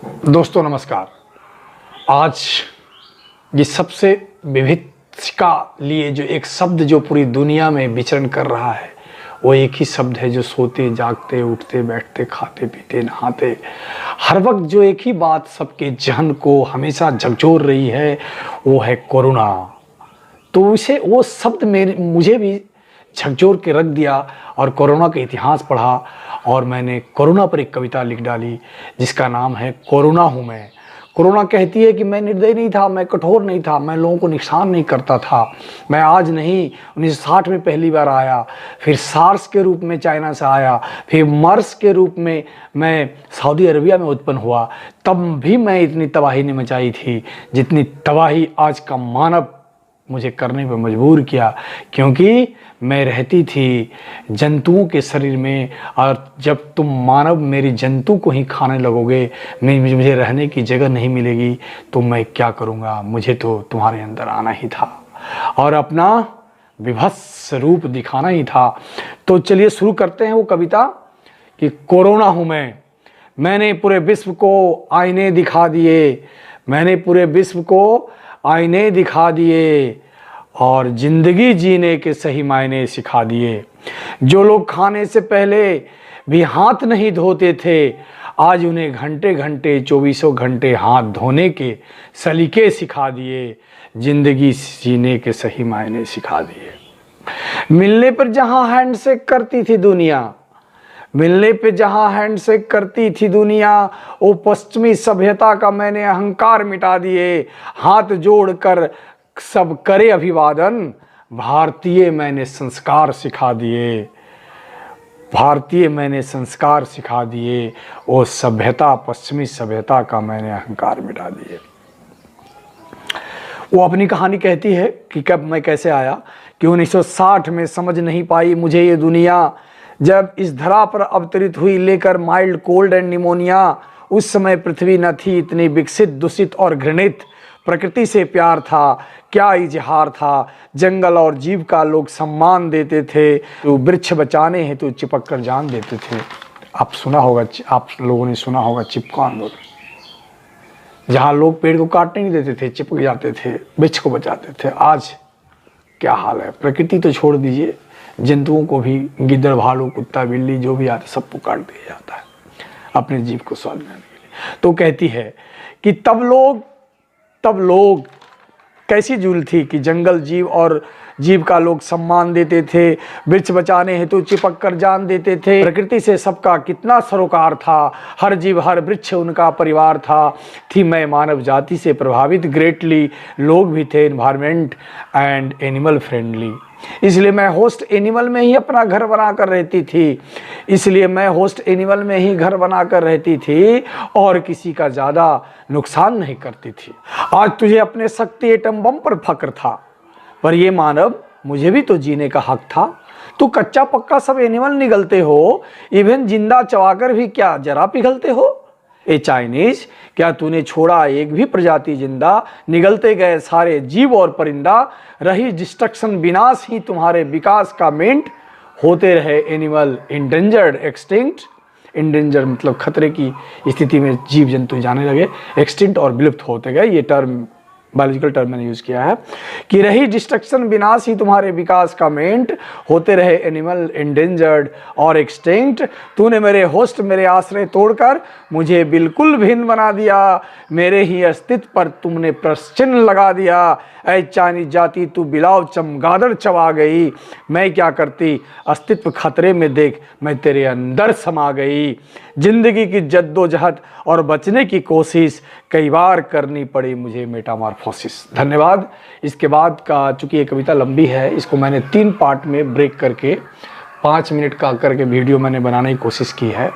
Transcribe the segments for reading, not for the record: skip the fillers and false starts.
दोस्तों नमस्कार। आज ये सबसे विविधता लिए जो एक शब्द जो पूरी दुनिया में विचरण कर रहा है वो एक ही शब्द है जो सोते जागते उठते बैठते खाते पीते नहाते हर वक्त जो एक ही बात सबके जहन को हमेशा झकझोर रही है वो है कोरोना। तो उसे वो शब्द मुझे भी झकझोर के रख दिया और कोरोना का इतिहास पढ़ा और मैंने कोरोना पर एक कविता लिख डाली जिसका नाम है कोरोना हूँ मैं। कोरोना कहती है कि मैं निर्दयी नहीं था, मैं कठोर नहीं था, मैं लोगों को नुकसान नहीं करता था। मैं आज नहीं 1960 में पहली बार आया, फिर सार्स के रूप में चाइना से आया, फिर मर्स के रूप में मैं सऊदी अरबिया में उत्पन्न हुआ। तब भी मैं इतनी तबाही नहीं मचाई थी जितनी तबाही आज का मानव मुझे करने पर मजबूर किया, क्योंकि मैं रहती थी जंतुओं के शरीर में और जब तुम मानव मेरी जंतु को ही खाने लगोगे, मुझे रहने की जगह नहीं मिलेगी तो मैं क्या करूँगा। मुझे तो तुम्हारे अंदर आना ही था और अपना विभत्स रूप दिखाना ही था। तो चलिए शुरू करते हैं वो कविता कि कोरोना हूँ मैंने पूरे विश्व को आईने दिखा दिए, मैंने पूरे विश्व को आईने दिखा दिए और ज़िंदगी जीने के सही मायने सिखा दिए। जो लोग खाने से पहले भी हाथ नहीं धोते थे आज उन्हें घंटे घंटे 24 घंटे हाथ धोने के सलीके सिखा दिए, ज़िंदगी जीने के सही मायने सिखा दिए। मिलने पर जहाँ हैंडशेक करती थी दुनिया, मिलने पे जहाँ हैंडशेक करती थी दुनिया, वो पश्चिमी सभ्यता का मैंने अहंकार मिटा दिए। हाथ जोड़कर सब करे अभिवादन, भारतीय मैंने संस्कार सिखा दिए, भारतीय मैंने संस्कार सिखा दिए। वो सभ्यता पश्चिमी सभ्यता का मैंने अहंकार मिटा दिए। वो अपनी कहानी कहती है कि कब मैं कैसे आया, कि 1960 में समझ नहीं पाई मुझे ये दुनिया, जब इस धरा पर अवतरित हुई लेकर माइल्ड कोल्ड एंड निमोनिया। उस समय पृथ्वी न थी इतनी विकसित, दूषित और घृणित। प्रकृति से प्यार था, क्या इजहार था, जंगल और जीव का लोग सम्मान देते थे, तो वृक्ष बचाने हैं तो चिपक कर जान देते थे। आप लोगों ने सुना होगा चिपको आंदोलन, जहाँ लोग पेड़ को काटने नहीं देते थे, चिपक जाते थे, वृक्ष को बचाते थे। आज क्या हाल है। प्रकृति तो छोड़ दीजिए, जंतुओं को भी, गिद्दड़ भालू कुत्ता बिल्ली जो भी आते सबको काट दिया जाता है अपने जीव को स्वाद लेने के लिए। तो कहती है कि तब लोग कैसी जूल थी कि जंगल जीव और जीव का लोग सम्मान देते थे, वृक्ष बचाने हेतु चिपक कर जान देते थे। प्रकृति से सबका कितना सरोकार था, हर जीव हर वृक्ष उनका परिवार था। थी मैं मानव जाति से प्रभावित ग्रेटली, लोग भी थे एनवायरमेंट एंड एनिमल फ्रेंडली। इसलिए मैं होस्ट एनिमल में ही अपना घर बना कर रहती थी, इसलिए मैं होस्ट एनिमल में ही घर बना कर रहती थी और किसी का ज़्यादा नुकसान नहीं करती थी। आज तुझे अपने शक्ति एटम बम पर फक्र था, पर ये मानव मुझे भी तो जीने का हक था। तू कच्चा पक्का सब एनिमल निगलते हो, इवन जिंदा चबाकर भी क्या जरा पिघलते हो। ए चाइनीज, क्या तूने छोड़ा एक भी प्रजाति जिंदा, निगलते गए सारे जीव और परिंदा। रही डिस्ट्रक्शन विनाश ही तुम्हारे विकास का मेंट, होते रहे एनिमल इंडेंजर्ड एक्सटिंक्ट। इंडेंजर मतलब खतरे की स्थिति में जीव जंतु जाने लगे, एक्सटिंक्ट और विलुप्त होते गए। ये टर्म बायोलॉजिकल टर्म मैंने यूज़ किया है कि रही डिस्ट्रक्शन विनाश ही तुम्हारे विकास का मेंट, होते रहे एनिमल इंडेंजर्ड और एक्सटिंक्ट। तूने मेरे होस्ट मेरे आश्रय तोड़कर मुझे बिल्कुल भिन्न बना दिया, मेरे ही अस्तित्व पर तुमने प्रश्न लगा दिया। ऐ चाइनीज जाति तू बिलाव चमगादड़ चबा गई, मैं क्या करती अस्तित्व खतरे में देख मैं तेरे अंदर समा गई। जिंदगी की जद्दोजहद और बचने की कोशिश कई बार करनी पड़ी मुझे मेटामॉर्फोसिस। धन्यवाद। इसके बाद का, चूँकि ये कविता लंबी है, इसको मैंने 3 पार्ट में ब्रेक करके 5 मिनट का करके वीडियो मैंने बनाने की कोशिश की है,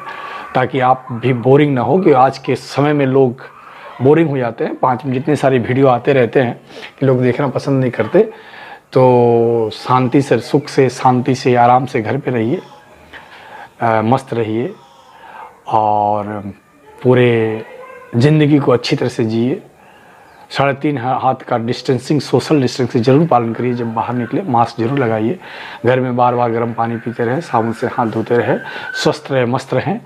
ताकि आप भी बोरिंग ना हो, कि आज के समय में लोग बोरिंग हो जाते हैं। 5 मिनट जितने सारे वीडियो आते रहते हैं कि लोग देखना पसंद नहीं करते। तो शांति से, सुख से, शांति से, आराम से घर पे रहिए, मस्त रहिए और पूरे ज़िंदगी को अच्छी तरह से जिए। 3.5 हाथ का डिस्टेंसिंग, सोशल डिस्टेंसिंग जरूर पालन करिए। जब बाहर निकले मास्क जरूर लगाइए। घर में बार बार गर्म पानी पीते रहें, साबुन से हाथ धोते रहें। स्वस्थ रहें, मस्त रहें।